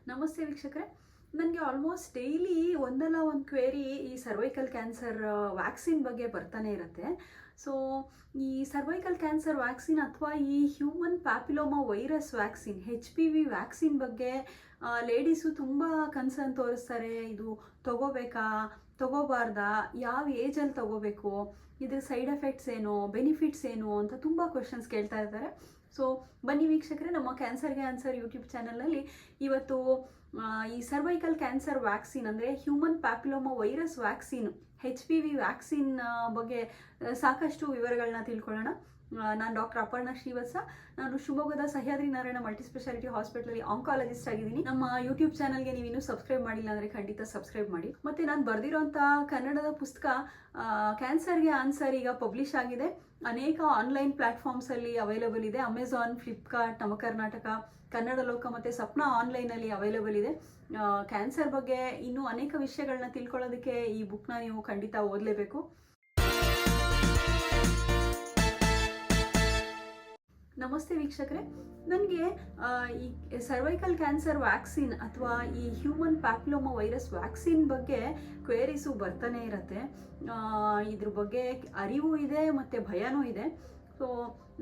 ನಮಸ್ತೆ ವೀಕ್ಷಕರೇ. ನನಗೆ ಆಲ್ಮೋಸ್ಟ್ ಡೈಲಿ ಒಂದಲ್ಲ ಒಂದು ಕ್ವೇರಿ ಈ ಸರ್ವೈಕಲ್ ಕ್ಯಾನ್ಸರ್ ವ್ಯಾಕ್ಸಿನ್ ಬಗ್ಗೆ ಬರ್ತಾನೆ ಇರುತ್ತೆ. ಸೊ ಈ ಸರ್ವೈಕಲ್ ಕ್ಯಾನ್ಸರ್ ವ್ಯಾಕ್ಸಿನ್ ಅಥವಾ ಈ human papilloma virus vaccine HPV vaccine ಬಗ್ಗೆ ಲೇಡೀಸು ತುಂಬ ಕನ್ಸರ್ನ್ ತೋರಿಸ್ತಾರೆ. ಇದು ತಗೋಬೇಕಾ, ತಗೋಬಾರ್ದಾ, ಯಾವ ಏಜಲ್ಲಿ ತಗೋಬೇಕು, ಇದ್ರ ಸೈಡ್ ಎಫೆಕ್ಟ್ಸ್ ಏನು, ಬೆನಿಫಿಟ್ಸ್ ಏನು ಅಂತ ತುಂಬ ಕ್ವೆಶನ್ಸ್ ಕೇಳ್ತಾ ಇರ್ತಾರೆ. ಸೊ ಬನ್ನಿ ವೀಕ್ಷಕರೇ, ನಮ್ಮ ಕ್ಯಾನ್ಸರ್ಗೆ ಆನ್ಸರ್ ಯೂಟ್ಯೂಬ್ ಚಾನಲ್ನಲ್ಲಿ ಇವತ್ತು ಈ ಸರ್ವೈಕಲ್ ಕ್ಯಾನ್ಸರ್ ವ್ಯಾಕ್ಸಿನ್ ಅಂದರೆ human papilloma virus vaccine HPV vaccine ಬಗ್ಗೆ ಸಾಕಷ್ಟು ವಿವರಗಳನ್ನ ತಿಳ್ಕೊಳ್ಳೋಣ. ನಾನು ಡಾಕ್ಟರ್ ಅಪರ್ಣಾ ಶ್ರೀವತ್ಸ. ನಾನು ಶಿವಮೊಗ್ಗದ ಸಹ್ಯಾದ್ರಿ ನಾರಾಯಣ ಮಲ್ಟಿಸ್ಪೆಷಾಲಿಟಿ ಹಾಸ್ಪಿಟಲಲ್ಲಿ ಆಂಕಾಲಜಿಸ್ಟ್ ಆಗಿದ್ದೀನಿ. ನಮ್ಮ ಯೂಟ್ಯೂಬ್ ಚಾನಲ್ಗೆ ನೀವು ಇನ್ನೂ ಸಬ್ಸ್ಕ್ರೈಬ್ ಮಾಡಿಲ್ಲ ಅಂದರೆ ಖಂಡಿತ ಸಬ್ಸ್ಕ್ರೈಬ್ ಮಾಡಿ. ಮತ್ತು ನಾನು ಬರೆದಿರೋಂಥ ಕನ್ನಡದ ಪುಸ್ತಕ ಕ್ಯಾನ್ಸರ್ಗೆ ಆನ್ಸರ್ ಈಗ ಪಬ್ಲಿಷ್ ಆಗಿದೆ. ಅನೇಕ ಆನ್ಲೈನ್ ಪ್ಲ್ಯಾಟ್ಫಾರ್ಮ್ಸಲ್ಲಿ ಅವೈಲೇಬಲ್ ಇದೆ. ಅಮೆಝಾನ್, ಫ್ಲಿಪ್ಕಾರ್ಟ್, ನಮ್ಮ ಕರ್ನಾಟಕ, ಕನ್ನಡ ಲೋಕ ಮತ್ತು ಸಪ್ನಾ ಆನ್ಲೈನಲ್ಲಿ ಅವೈಲೇಬಲ್ ಇದೆ. ಕ್ಯಾನ್ಸರ್ ಬಗ್ಗೆ ಇನ್ನೂ ಅನೇಕ ವಿಷಯಗಳನ್ನ ತಿಳ್ಕೊಳ್ಳೋದಕ್ಕೆ ಈ ಬುಕ್ನ ನೀವು ಖಂಡಿತ ಓದಲೇಬೇಕು. ನಮಸ್ತೆ ವೀಕ್ಷಕರೇ. ನನಗೆ ಈ ಸರ್ವೈಕಲ್ ಕ್ಯಾನ್ಸರ್ ವ್ಯಾಕ್ಸಿನ್ ಅಥವಾ ಈ ಹ್ಯೂಮನ್ ಪ್ಯಾಪಿಲೋಮಾ ವೈರಸ್ ವ್ಯಾಕ್ಸಿನ್ ಬಗ್ಗೆ ಕ್ವೇರೀಸು ಬರ್ತಾನೆ ಇರುತ್ತೆ. ಇದ್ರ ಬಗ್ಗೆ ಅರಿವು ಇದೆ ಮತ್ತು ಭಯನೂ ಇದೆ. ಸೊ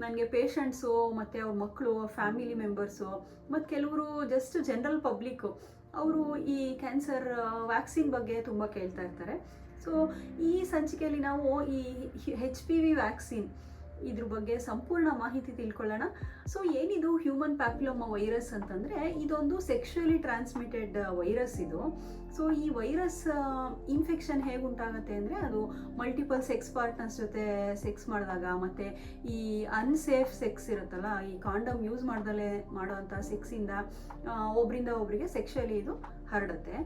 ನನಗೆ ಪೇಷಂಟ್ಸು ಮತ್ತು ಅವ್ರ ಮಕ್ಕಳು, ಫ್ಯಾಮಿಲಿ ಮೆಂಬರ್ಸು ಮತ್ತು ಕೆಲವರು ಜಸ್ಟ್ ಜನರಲ್ ಪಬ್ಲಿಕ್ಕು ಅವರು ಈ ಕ್ಯಾನ್ಸರ್ ವ್ಯಾಕ್ಸಿನ್ ಬಗ್ಗೆ ತುಂಬ ಕೇಳ್ತಾ ಇರ್ತಾರೆ. ಸೊ ಈ ಸಂಚಿಕೆಯಲ್ಲಿ ನಾವು ಈ HPV ವ್ಯಾಕ್ಸಿನ್ ಇದ್ರ ಬಗ್ಗೆ ಸಂಪೂರ್ಣ ಮಾಹಿತಿ ತಿಳ್ಕೊಳ್ಳೋಣ. ಸೊ ಏನಿದು ಹ್ಯೂಮನ್ ಪ್ಯಾಪಿಲೋಮಾ ವೈರಸ್ ಅಂತಂದರೆ ಇದೊಂದು ಸೆಕ್ಷುಯಲಿ ಟ್ರಾನ್ಸ್ಮಿಟೆಡ್ ವೈರಸ್ ಇದು. ಸೊ ಈ ವೈರಸ್ ಇನ್ಫೆಕ್ಷನ್ ಹೇಗೆ ಉಂಟಾಗುತ್ತೆ ಅಂದರೆ ಅದು ಮಲ್ಟಿಪಲ್ ಸೆಕ್ಸ್ ಪಾರ್ಟ್ನರ್ಸ್ ಜೊತೆ ಸೆಕ್ಸ್ ಮಾಡಿದಾಗ ಮತ್ತು ಈ ಅನ್ಸೇಫ್ ಸೆಕ್ಸ್ ಇರುತ್ತಲ್ಲ, ಈ ಕಾಂಡಮ್ ಯೂಸ್ ಮಾಡ್ದಲೇ ಮಾಡೋವಂಥ ಸೆಕ್ಸಿಂದ ಒಬ್ಬರಿಂದ ಒಬ್ಬರಿಗೆ ಸೆಕ್ಷುಯಲಿ ಇದು ಹರಡುತ್ತೆ.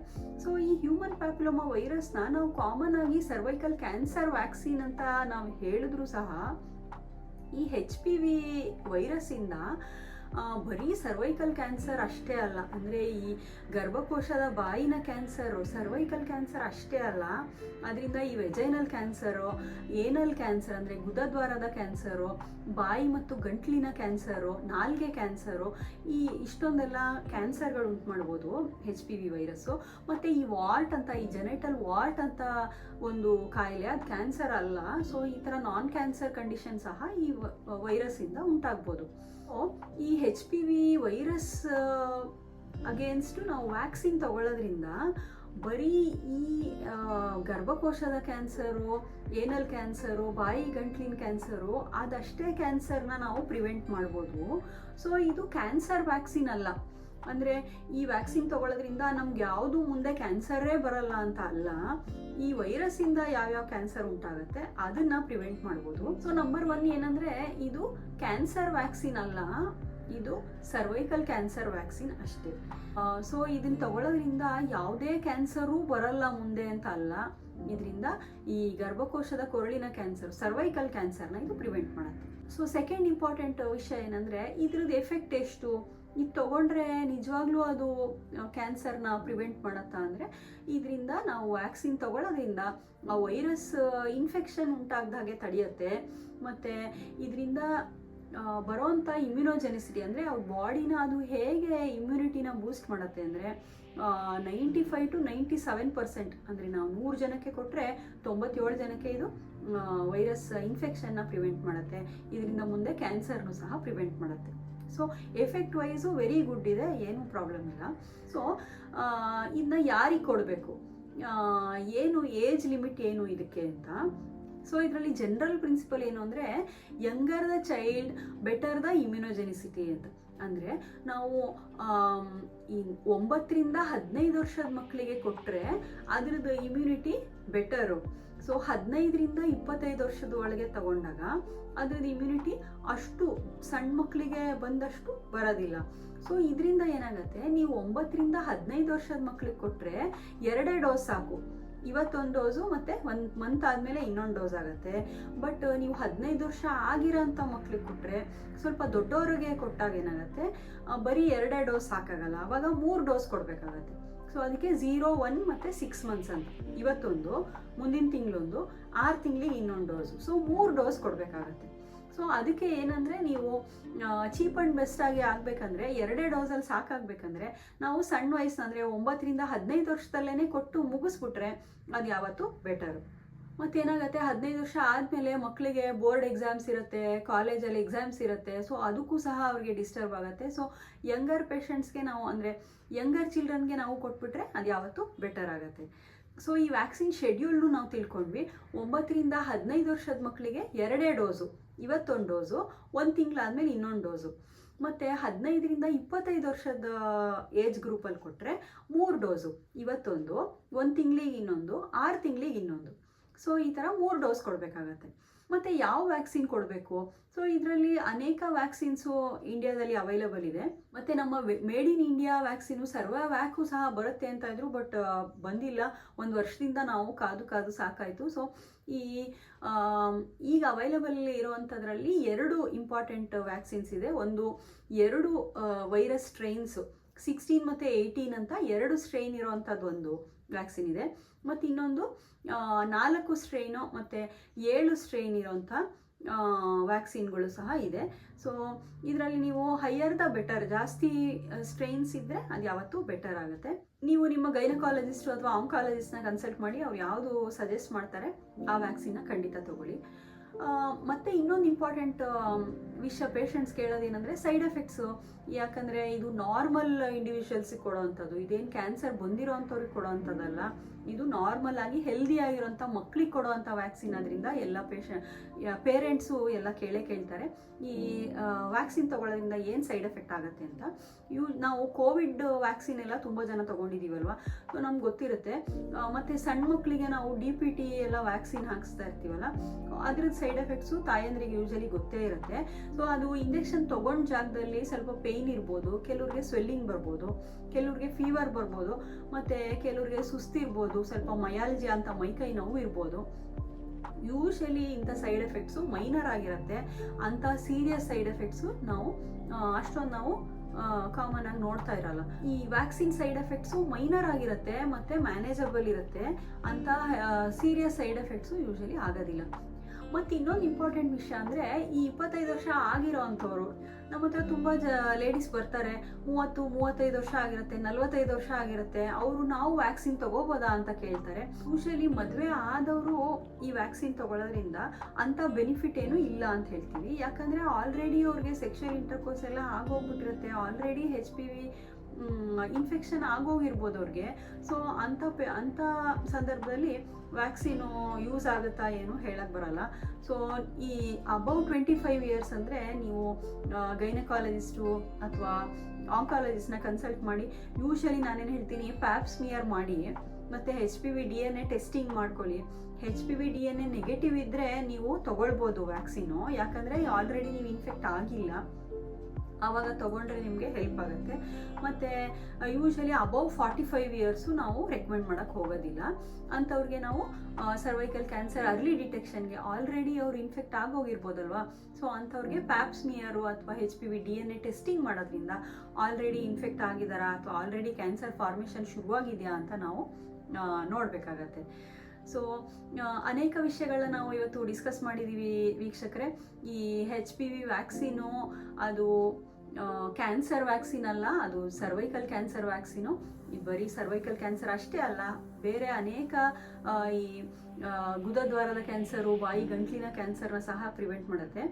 ಸೊ ಈ ಹ್ಯೂಮನ್ ಪ್ಯಾಪಿಲೋಮಾ ವೈರಸ್ನ ನಾವು ಕಾಮನ್ ಆಗಿ ಸರ್ವೈಕಲ್ ಕ್ಯಾನ್ಸರ್ ವ್ಯಾಕ್ಸಿನ್ ಅಂತ ನಾವು ಹೇಳಿದ್ರು ಸಹ ಈ HPV ವೈರಸ್ಸಿಂದ ಬರೀ ಸರ್ವೈಕಲ್ ಕ್ಯಾನ್ಸರ್ ಅಷ್ಟೇ ಅಲ್ಲ, ಅಂದರೆ ಈ ಗರ್ಭಕೋಶದ ಬಾಯಿನ ಕ್ಯಾನ್ಸರು ಸರ್ವೈಕಲ್ ಕ್ಯಾನ್ಸರ್ ಅಷ್ಟೇ ಅಲ್ಲ, ಅದರಿಂದ ಈ ವೆಜೈನಲ್ ಕ್ಯಾನ್ಸರು, ಏನಲ್ ಕ್ಯಾನ್ಸರ್ ಅಂದರೆ ಗುದದ್ವಾರದ ಕ್ಯಾನ್ಸರು, ಬಾಯಿ ಮತ್ತು ಗಂಟ್ಲಿನ ಕ್ಯಾನ್ಸರು, ನಾಲ್ಗೆ ಕ್ಯಾನ್ಸರು, ಈ ಇಷ್ಟೊಂದೆಲ್ಲ ಕ್ಯಾನ್ಸರ್ಗಳು ಉಂಟು ಮಾಡ್ಬೋದು HPV ವೈರಸ್ಸು. ಮತ್ತು ಈ ವಾರ್ಟ್ ಅಂತ, ಈ ಜೆನೆಟಲ್ ವಾರ್ಟ್ ಅಂತ ಒಂದು ಕಾಯಿಲೆ, ಅದು ಕ್ಯಾನ್ಸರ್ ಅಲ್ಲ. ಸೊ ಈ ಥರ ನಾನ್ ಕ್ಯಾನ್ಸರ್ ಕಂಡೀಷನ್ ಸಹ ಈ ವೈರಸ್ಸಿಂದ ಉಂಟಾಗ್ಬೋದು. ಈ HPV ವೈರಸ್ ಅಗೇನ್ಸ್ಟ್ ನಾವು ವ್ಯಾಕ್ಸಿನ್ ತಗೊಳ್ಳೋದ್ರಿಂದ ಬರೀ ಈ ಗರ್ಭಕೋಶದ ಕ್ಯಾನ್ಸರು, ಏನಲ್ ಕ್ಯಾನ್ಸರು, ಬಾಯಿ ಗಂಟ್ಲಿನ ಕ್ಯಾನ್ಸರು ಅದಷ್ಟೇ ಕ್ಯಾನ್ಸರ್ನ ನಾವು ಪ್ರಿವೆಂಟ್ ಮಾಡ್ಬೋದು. ಸೊ ಇದು ಕ್ಯಾನ್ಸರ್ ವ್ಯಾಕ್ಸಿನ್ ಅಲ್ಲ. ಅಂದರೆ ಈ ವ್ಯಾಕ್ಸಿನ್ ತಗೊಳ್ಳೋದ್ರಿಂದ ನಮ್ಗೆ ಯಾವುದು ಮುಂದೆ ಕ್ಯಾನ್ಸರೇ ಬರಲ್ಲ ಅಂತ ಅಲ್ಲ, ಈ ವೈರಸ್ಸಿಂದ ಯಾವ್ಯಾವ ಕ್ಯಾನ್ಸರ್ ಉಂಟಾಗುತ್ತೆ ಅದನ್ನ ಪ್ರಿವೆಂಟ್ ಮಾಡ್ಬೋದು. ಸೊ ನಂಬರ್ 1 ಏನಂದರೆ ಇದು ಕ್ಯಾನ್ಸರ್ ವ್ಯಾಕ್ಸಿನ್ ಅಲ್ಲ, ಇದು ಸರ್ವೈಕಲ್ ಕ್ಯಾನ್ಸರ್ ವ್ಯಾಕ್ಸಿನ್ ಅಷ್ಟೇ. ಸೊ ಇದನ್ನ ತಗೊಳ್ಳೋದ್ರಿಂದ ಯಾವುದೇ ಕ್ಯಾನ್ಸರು ಬರಲ್ಲ ಮುಂದೆ ಅಂತ ಅಲ್ಲ, ಇದರಿಂದ ಈ ಗರ್ಭಕೋಶದ ಕೊರಳಿನ ಕ್ಯಾನ್ಸರ್, ಸರ್ವೈಕಲ್ ಕ್ಯಾನ್ಸರ್ನ ಇದು ಪ್ರಿವೆಂಟ್ ಮಾಡುತ್ತೆ. ಸೊ ಸೆಕೆಂಡ್ ಇಂಪಾರ್ಟೆಂಟ್ ವಿಷಯ ಏನಂದರೆ ಇದ್ರದ್ದು ಎಫೆಕ್ಟ್ ಎಷ್ಟು, ಇದು ತೊಗೊಂಡ್ರೆ ನಿಜವಾಗ್ಲೂ ಅದು ಕ್ಯಾನ್ಸರ್ನ ಪ್ರಿವೆಂಟ್ ಮಾಡುತ್ತಾ ಅಂದರೆ ಇದರಿಂದ ನಾವು ವ್ಯಾಕ್ಸಿನ್ ತಗೊಳ್ಳೋದ್ರಿಂದ ಆ ವೈರಸ್ ಇನ್ಫೆಕ್ಷನ್ ಉಂಟಾಗ್ದಾಗೆ ತಡೆಯುತ್ತೆ. ಮತ್ತು ಇದರಿಂದ ಬರೋವಂಥ ಇಮ್ಯುನೋಜೆನಿಸಿಟಿ ಅಂದರೆ ಅವ್ರ ಬಾಡಿನ ಅದು ಹೇಗೆ ಇಮ್ಯುನಿಟಿನ ಬೂಸ್ಟ್ ಮಾಡುತ್ತೆ ಅಂದರೆ 95 to 97%, ಅಂದರೆ ನಾವು 100 ಜನಕ್ಕೆ ಕೊಟ್ಟರೆ 97 ಜನಕ್ಕೆ ಇದು ವೈರಸ್ ಇನ್ಫೆಕ್ಷನ್ನ ಪ್ರಿವೆಂಟ್ ಮಾಡುತ್ತೆ. ಇದರಿಂದ ಮುಂದೆ ಕ್ಯಾನ್ಸರ್ನು ಸಹ ಪ್ರಿವೆಂಟ್ ಮಾಡುತ್ತೆ. So effect wise very good ಇದೆ, ಏನೂ ಪ್ರಾಬ್ಲಮ್ ಇಲ್ಲ. ಸೊ ಇದನ್ನ ಯಾರಿಗೆ ಕೊಡಬೇಕು, ಏನು ಏಜ್ ಲಿಮಿಟ್ ಏನು ಇದಕ್ಕೆ ಅಂತ. ಸೊ ಇದರಲ್ಲಿ ಜನರಲ್ ಪ್ರಿನ್ಸಿಪಲ್ ಏನು ಅಂದರೆ younger the child better the immunogenicity ಅಂತ. ಅಂದರೆ ನಾವು ಈ 9 ರಿಂದ 15 ವರ್ಷದ ಮಕ್ಕಳಿಗೆ ಕೊಟ್ಟರೆ ಅದ್ರದ್ದು ಇಮ್ಯುನಿಟಿ ಬೆಟರು. ಸೊ 15 ರಿಂದ 25 ವರ್ಷದ ಒಳಗೆ ತಗೊಂಡಾಗ ಅದ್ರದ್ದು ಇಮ್ಯುನಿಟಿ ಅಷ್ಟು ಸಣ್ಣ ಮಕ್ಕಳಿಗೆ ಬಂದಷ್ಟು ಬರೋದಿಲ್ಲ. ಸೊ ಇದರಿಂದ ಏನಾಗುತ್ತೆ, ನೀವು 9 ರಿಂದ 15 ವರ್ಷದ ಮಕ್ಕಳಿಗೆ ಕೊಟ್ಟರೆ 2 ಡೋಸ್ ಸಾಕು. ಇವತ್ತೊಂದು ಡೋಸು ಮತ್ತು 1 ಮಂತ್ ಆದಮೇಲೆ ಇನ್ನೊಂದು ಡೋಸ್ ಆಗುತ್ತೆ. ಬಟ್ ನೀವು 15 ವರ್ಷ ಆಗಿರೋಂಥ ಮಕ್ಳಿಗೆ ಕೊಟ್ಟರೆ, ಸ್ವಲ್ಪ ದೊಡ್ಡವ್ರಿಗೆ ಕೊಟ್ಟಾಗ ಏನಾಗುತ್ತೆ, ಬರೀ 2 ಡೋಸ್ ಸಾಕಾಗಲ್ಲ, ಆವಾಗ 3 ಡೋಸ್ ಕೊಡಬೇಕಾಗತ್ತೆ. ಸೊ ಅದಕ್ಕೆ 0, 1 ಮತ್ತು 6 ಮಂತ್ಸ್ ಅಂತ, ಇವತ್ತೊಂದು, ಮುಂದಿನ ತಿಂಗಳೊಂದು, 6 ತಿಂಗಳಿಗೆ ಇನ್ನೊಂದು ಡೋಸು. ಸೊ 3 ಡೋಸ್ ಕೊಡಬೇಕಾಗತ್ತೆ. ಸೊ ಅದಕ್ಕೆ ಏನಂದರೆ ನೀವು ಚೀಪ್ ಆ್ಯಂಡ್ ಬೆಸ್ಟಾಗಿ ಆಗಬೇಕಂದ್ರೆ 2 ಡೋಸಲ್ಲಿ ಸಾಕಾಗಬೇಕಂದ್ರೆ ನಾವು ಸಣ್ಣ ವಯಸ್ಸು ಅಂದರೆ 9 ರಿಂದ 15 ವರ್ಷದಲ್ಲೇ ಕೊಟ್ಟು ಮುಗಿಸ್ಬಿಟ್ರೆ ಅದು ಯಾವತ್ತೂ ಬೆಟರು. ಮತ್ತೇನಾಗುತ್ತೆ, 15 ವರ್ಷ ಆದಮೇಲೆ ಮಕ್ಕಳಿಗೆ ಬೋರ್ಡ್ ಎಕ್ಸಾಮ್ಸ್ ಇರುತ್ತೆ, ಕಾಲೇಜಲ್ಲಿ ಎಕ್ಸಾಮ್ಸ್ ಇರುತ್ತೆ. ಸೊ ಅದಕ್ಕೂ ಸಹ ಅವ್ರಿಗೆ ಡಿಸ್ಟರ್ಬ್ ಆಗುತ್ತೆ. ಸೊ ಯಂಗರ್ ಪೇಷಂಟ್ಸ್ಗೆ ನಾವು ಅಂದರೆ ಯಂಗರ್ ಚಿಲ್ಡ್ರನ್ಗೆ ನಾವು ಕೊಟ್ಬಿಟ್ರೆ ಅದು ಯಾವತ್ತೂ ಬೆಟರ್ ಆಗುತ್ತೆ. ಸೊ ಈ ವ್ಯಾಕ್ಸಿನ್ ಶೆಡ್ಯೂಲ್ನು ನಾವು ತಿಳ್ಕೊಂಡ್ವಿ. 9 ರಿಂದ 15 ವರ್ಷದ ಮಕ್ಕಳಿಗೆ 2 ಡೋಸು, ಇವತ್ತೊಂದು ಡೋಸು, 1 ತಿಂಗಳಾದಮೇಲೆ ಇನ್ನೊಂದು ಡೋಸು. ಮತ್ತು 15 ರಿಂದ 25 ವರ್ಷದ ಏಜ್ ಗ್ರೂಪಲ್ಲಿ ಕೊಟ್ಟರೆ 3 ಡೋಸು, ಇವತ್ತೊಂದು, 1 ತಿಂಗಳಿಗೆ ಇನ್ನೊಂದು, 6 ತಿಂಗಳಿಗೆ ಇನ್ನೊಂದು. ಸೊ ಈ ಥರ 3 ಡೋಸ್ ಕೊಡಬೇಕಾಗತ್ತೆ. ಮತ್ತು ಯಾವ ವ್ಯಾಕ್ಸಿನ್ ಕೊಡಬೇಕು? ಸೊ ಇದರಲ್ಲಿ ಅನೇಕ ವ್ಯಾಕ್ಸಿನ್ಸು ಇಂಡಿಯಾದಲ್ಲಿ ಅವೈಲೇಬಲ್ ಇದೆ. ಮತ್ತು ನಮ್ಮ ಮೇಡ್ ಇನ್ ಇಂಡಿಯಾ ವ್ಯಾಕ್ಸಿನು ಸರ್ವವ್ಯಾಕು ಸಹ ಬರುತ್ತೆ ಅಂತ ಇದ್ರು, ಬಟ್ ಬಂದಿಲ್ಲ. 1 ವರ್ಷದಿಂದ ನಾವು ಕಾದು ಸಾಕಾಯಿತು. ಸೊ ಈಗ ಅವೈಲೇಬಲ್ ಇರುವಂಥದ್ರಲ್ಲಿ 2 ಇಂಪಾರ್ಟೆಂಟ್ ವ್ಯಾಕ್ಸಿನ್ಸ್ ಇದೆ. ಒಂದು 2 ವೈರಸ್ ಸ್ಟ್ರೈನ್ಸು 16 ಮತ್ತು 18 ಅಂತ 2 ಸ್ಟ್ರೈನ್ ಇರೋವಂಥದ್ದು ಒಂದು ವ್ಯಾಕ್ಸಿನ್ ಇದೆ. ಮತ್ತು ಇನ್ನೊಂದು 4 ಸ್ಟ್ರೈನು ಮತ್ತು 7 ಸ್ಟ್ರೈನ್ ಇರೋಂಥ ವ್ಯಾಕ್ಸಿನ್ಗಳು ಸಹ ಇದೆ. ಸೊ ಇದರಲ್ಲಿ ನೀವು ಹೈಯರ್ ದ ಬೆಟರ್, ಜಾಸ್ತಿ ಸ್ಟ್ರೈನ್ಸ್ ಇದ್ದರೆ ಅದು ಯಾವತ್ತೂ ಬೆಟರ್ ಆಗುತ್ತೆ. ನೀವು ನಿಮ್ಮ ಗೈನಕಾಲಜಿಸ್ಟು ಅಥವಾ ಆಂಕಾಲಜಿಸ್ಟ್ನ ಕನ್ಸಲ್ಟ್ ಮಾಡಿ ಅವ್ರು ಯಾವುದು ಸಜೆಸ್ಟ್ ಮಾಡ್ತಾರೆ ಆ ವ್ಯಾಕ್ಸಿನ್ನ ಖಂಡಿತ ತಗೊಳ್ಳಿ. ಮತ್ತು ಇನ್ನೊಂದು ಇಂಪಾರ್ಟೆಂಟ್ ವಿಷಯ ಪೇಷಂಟ್ಸ್ ಕೇಳೋದೇನೆಂದರೆ ಸೈಡ್ ಎಫೆಕ್ಟ್ಸು. ಯಾಕಂದರೆ ಇದು ನಾರ್ಮಲ್ ಇಂಡಿವಿಜುವಲ್ಸಿಗೆ ಕೊಡೋವಂಥದ್ದು, ಇದೇನು ಕ್ಯಾನ್ಸರ್ ಬಂದಿರೋ ಅಂಥವ್ರಿಗೆ ಕೊಡೋವಂಥದ್ದಲ್ಲ. ಇದು ನಾರ್ಮಲ್ ಆಗಿ ಹೆಲ್ದಿ ಆಗಿರೋಂಥ ಮಕ್ಕಳಿಗೆ ಕೊಡೋವಂಥ ವ್ಯಾಕ್ಸಿನ್. ಅದರಿಂದ ಎಲ್ಲ ಪೇರೆಂಟ್ಸು ಎಲ್ಲ ಕೇಳ್ತಾರೆ ಈ ವ್ಯಾಕ್ಸಿನ್ ತೊಗೊಳ್ಳೋದ್ರಿಂದ ಏನು ಸೈಡ್ ಎಫೆಕ್ಟ್ ಆಗುತ್ತೆ ಅಂತ. ನಾವು ಕೋವಿಡ್ ವ್ಯಾಕ್ಸಿನ್ ಎಲ್ಲ ತುಂಬ ಜನ ತೊಗೊಂಡಿದ್ದೀವಲ್ವ, ಸೊ ನಮ್ಗೆ ಗೊತ್ತಿರುತ್ತೆ. ಮತ್ತು ಸಣ್ಣ ಮಕ್ಕಳಿಗೆ ನಾವು DPT ಎಲ್ಲ ವ್ಯಾಕ್ಸಿನ್ ಹಾಕಿಸ್ತಾ ಇರ್ತೀವಲ್ಲ, ಅದ್ರದ್ದು ಸೈಡ್ ಎಫೆಕ್ಟ್ಸು ತಾಯಂದ್ರಿಗೆ ಯೂಶಲಿ ಗೊತ್ತೇ ಇರುತ್ತೆ. ಸೊ ಅದು ಇಂಜೆಕ್ಷನ್ ತೊಗೊಂಡ ಜಾಗದಲ್ಲಿ ಸ್ವಲ್ಪ ಪೇಯ್ನ್ ಇರ್ಬೋದು, ಕೆಲವ್ರಿಗೆ ಸ್ವೆಲ್ಲಿಂಗ್ ಬರ್ಬೋದು, ಕೆಲವ್ರಿಗೆ ಫೀವರ್ ಬರ್ಬೋದು, ಮತ್ತು ಕೆಲವ್ರಿಗೆ ಸುಸ್ತಿರ್ಬೋದು, ಸ್ವಲ್ಪ ಮಯಾಲಜಿ ಅಂತ ಮೈಕೈ ನೋವು ಇರ್ಬೋದು. ಯೂಶಲಿ ಇಂಥ ಸೈಡ್ ಎಫೆಕ್ಟ್ಸು ಮೈನರ್ ಆಗಿರುತ್ತೆ. ಅಂಥ ಸೀರಿಯಸ್ ಸೈಡ್ ಎಫೆಕ್ಟ್ಸು ನಾವು ಅಷ್ಟೊಂದು ನಾವು ಕಾಮನ್ ಆಗಿ ನೋಡ್ತಾ ಇರಲ್ಲ. ಈ ವ್ಯಾಕ್ಸಿನ್ ಸೈಡ್ ಎಫೆಕ್ಟ್ಸು ಮೈನರ್ ಆಗಿರುತ್ತೆ ಮತ್ತು ಮ್ಯಾನೇಜಬಲ್ ಇರುತ್ತೆ. ಅಂಥ ಸೀರಿಯಸ್ ಸೈಡ್ ಎಫೆಕ್ಟ್ಸು ಯೂಶಲಿ ಆಗೋದಿಲ್ಲ. ಮತ್ತು ಇನ್ನೊಂದು ಇಂಪಾರ್ಟೆಂಟ್ ವಿಷಯ ಅಂದರೆ ಈ 25 ವರ್ಷ ಆಗಿರೋ ಅಂಥವ್ರು ನಮ್ಮ ಹತ್ರ ತುಂಬ ಲೇಡೀಸ್ ಬರ್ತಾರೆ. 30-35 ವರ್ಷ ಆಗಿರುತ್ತೆ, 45 ವರ್ಷ ಆಗಿರುತ್ತೆ. ಅವರು ನಾವು ವ್ಯಾಕ್ಸಿನ್ ತೊಗೋಬೋದಾ ಅಂತ ಕೇಳ್ತಾರೆ. ಯೂಶಲಿ ಮದುವೆ ಆದವರು ಈ ವ್ಯಾಕ್ಸಿನ್ ತೊಗೊಳ್ಳೋದ್ರಿಂದ ಅಂಥ ಬೆನಿಫಿಟ್ ಏನೂ ಇಲ್ಲ ಅಂತ ಹೇಳ್ತೀವಿ. ಯಾಕಂದರೆ ಆಲ್ರೆಡಿ ಅವ್ರಿಗೆ ಸೆಕ್ಷುವಲ್ ಇಂಟರ್ಕೋರ್ಸ್ ಎಲ್ಲ ಆಗೋಗ್ಬಿಟ್ಟಿರುತ್ತೆ, ಆಲ್ರೆಡಿ HPV ಇನ್ಫೆಕ್ಷನ್ ಆಗೋಗಿರ್ಬೋದು ಅವ್ರಿಗೆ. ಸೊ ಅಂಥ ಸಂದರ್ಭದಲ್ಲಿ ವ್ಯಾಕ್ಸಿನು ಯೂಸ್ ಆಗುತ್ತಾ ಏನು ಹೇಳಕ್ಕೆ ಬರಲ್ಲ. ಸೊ ಈ ಅಬೌವ್ 25 ಇಯರ್ಸ್ ಅಂದರೆ ನೀವು ಗೈನಕಾಲಜಿಸ್ಟು ಅಥವಾ ಆಂಕಾಲಜಿಸ್ಟ್ನ ಕನ್ಸಲ್ಟ್ ಮಾಡಿ. ಯೂಶಲಿ ನಾನೇನು ಹೇಳ್ತೀನಿ, ಪ್ಯಾಪ್ ಸ್ಮಿಯರ್ ಮಾಡಿ ಮತ್ತು HPV DNA ಟೆಸ್ಟಿಂಗ್ ಮಾಡ್ಕೊಳ್ಳಿ. HPV DNA ನೆಗೆಟಿವ್ ಇದ್ದರೆ ನೀವು ತೊಗೊಳ್ಬೋದು ವ್ಯಾಕ್ಸಿನು, ಯಾಕಂದರೆ ಆಲ್ರೆಡಿ ನೀವು ಇನ್ಫೆಕ್ಟ್ ಆಗಿಲ್ಲ. ಆವಾಗ ತೊಗೊಂಡ್ರೆ ನಿಮಗೆ ಹೆಲ್ಪ್ ಆಗುತ್ತೆ. ಮತ್ತು ಯೂಶಲಿ ಅಬೌವ್ 45 ಇಯರ್ಸು ನಾವು ರೆಕಮೆಂಡ್ ಮಾಡೋಕ್ಕೆ ಹೋಗೋದಿಲ್ಲ. ಅಂಥವ್ರಿಗೆ ನಾವು ಸರ್ವೈಕಲ್ ಕ್ಯಾನ್ಸರ್ ಅರ್ಲಿ ಡಿಟೆಕ್ಷನ್ಗೆ ಆಲ್ರೆಡಿ ಅವ್ರು ಇನ್ಫೆಕ್ಟ್ ಆಗೋಗಿರ್ಬೋದಲ್ವ. ಸೊ ಅಂಥವ್ರಿಗೆ ಪ್ಯಾಪ್ ಸ್ಮಿಯರು ಅಥವಾ HPV DNA ಟೆಸ್ಟಿಂಗ್ ಮಾಡೋದ್ರಿಂದ ಆಲ್ರೆಡಿ ಇನ್ಫೆಕ್ಟ್ ಆಗಿದ್ದಾರಾ ಅಥವಾ ಆಲ್ರೆಡಿ ಕ್ಯಾನ್ಸರ್ ಫಾರ್ಮೇಷನ್ ಶುರುವಾಗಿದೆಯಾ ಅಂತ ನಾವು ನೋಡಬೇಕಾಗತ್ತೆ. ಸೊ ಅನೇಕ ವಿಷಯಗಳನ್ನ ನಾವು ಇವತ್ತು ಡಿಸ್ಕಸ್ ಮಾಡಿದ್ದೀವಿ ವೀಕ್ಷಕರೇ. ಈ HPV ವ್ಯಾಕ್ಸಿನು ಅದು ಕ್ಯಾನ್ಸರ್ ವ್ಯಾಕ್ಸಿನ್ ಅಲ್ಲ, ಅದು ಸರ್ವೈಕಲ್ ಕ್ಯಾನ್ಸರ್ ವ್ಯಾಕ್ಸಿನು. ಇದು ಬರೀ ಸರ್ವೈಕಲ್ ಕ್ಯಾನ್ಸರ್ ಅಷ್ಟೇ ಅಲ್ಲ, ಬೇರೆ ಅನೇಕ ಈ ಗುದದ್ವಾರದ ಕ್ಯಾನ್ಸರು, ಬಾಯಿ ಗಂಟ್ಲಿನ ಕ್ಯಾನ್ಸರ್ನ ಸಹ ಪ್ರಿವೆಂಟ್ ಮಾಡುತ್ತೆ.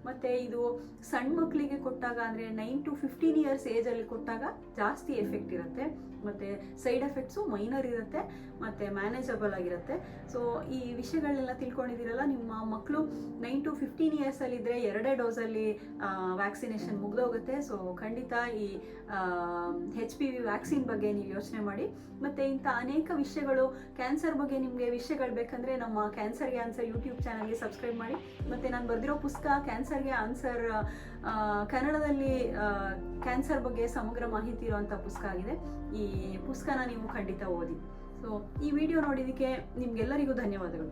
ಮತ್ತು ಇದು ಸಣ್ಣ ಮಕ್ಕಳಿಗೆ ಕೊಟ್ಟಾಗ ಅಂದರೆ 9 to 15 ಇಯರ್ಸ್ ಏಜಲ್ಲಿ ಕೊಟ್ಟಾಗ ಜಾಸ್ತಿ ಎಫೆಕ್ಟ್ ಇರುತ್ತೆ. ಮತ್ತು ಸೈಡ್ ಎಫೆಕ್ಟ್ಸು ಮೈನರ್ ಇರುತ್ತೆ ಮತ್ತು ಮ್ಯಾನೇಜಬಲ್ ಆಗಿರುತ್ತೆ. ಸೊ ಈ ವಿಷಯಗಳನ್ನೆಲ್ಲ ತಿಳ್ಕೊಂಡಿದ್ದೀರಲ್ಲ, ನಿಮ್ಮ ಮಕ್ಕಳು 9 to 15 ಇಯರ್ಸಲ್ಲಿದ್ದರೆ 2 ಡೋಸಲ್ಲಿ ವ್ಯಾಕ್ಸಿನೇಷನ್ ಮುಗಿದೋಗುತ್ತೆ. ಸೊ ಖಂಡಿತ ಈ HPV ವ್ಯಾಕ್ಸಿನ್ ಬಗ್ಗೆ ನೀವು ಯೋಚನೆ ಮಾಡಿ. ಮತ್ತು ಇಂಥ ಅನೇಕ ವಿಷಯಗಳು, ಕ್ಯಾನ್ಸರ್ ಬಗ್ಗೆ ನಿಮಗೆ ವಿಷಯಗಳು ಬೇಕಂದರೆ ನಮ್ಮ ಕ್ಯಾನ್ಸರ್ಗೆ ಆನ್ಸರ್ ಯೂಟ್ಯೂಬ್ ಚಾನಲ್ಗೆ ಸಬ್ಸ್ಕ್ರೈಬ್ ಮಾಡಿ. ಮತ್ತು ನಾನು ಬರೆದಿರೋ ಪುಸ್ತಕ ಕ್ಯಾನ್ಸರ್ಗೆ ಆನ್ಸರ್ ಕನ್ನಡದಲ್ಲಿ ಕ್ಯಾನ್ಸರ್ ಬಗ್ಗೆ ಸಮಗ್ರ ಮಾಹಿತಿ ಇರುವಂಥ ಪುಸ್ತಕ ಆಗಿದೆ. ಈ ಪುಸ್ತಕನ ನೀವು ಖಂಡಿತ ಓದಿ. ಸೊ ಈ ವಿಡಿಯೋ ನೋಡಿದ್ದಕ್ಕೆ ನಿಮಗೆಲ್ಲರಿಗೂ ಧನ್ಯವಾದಗಳು.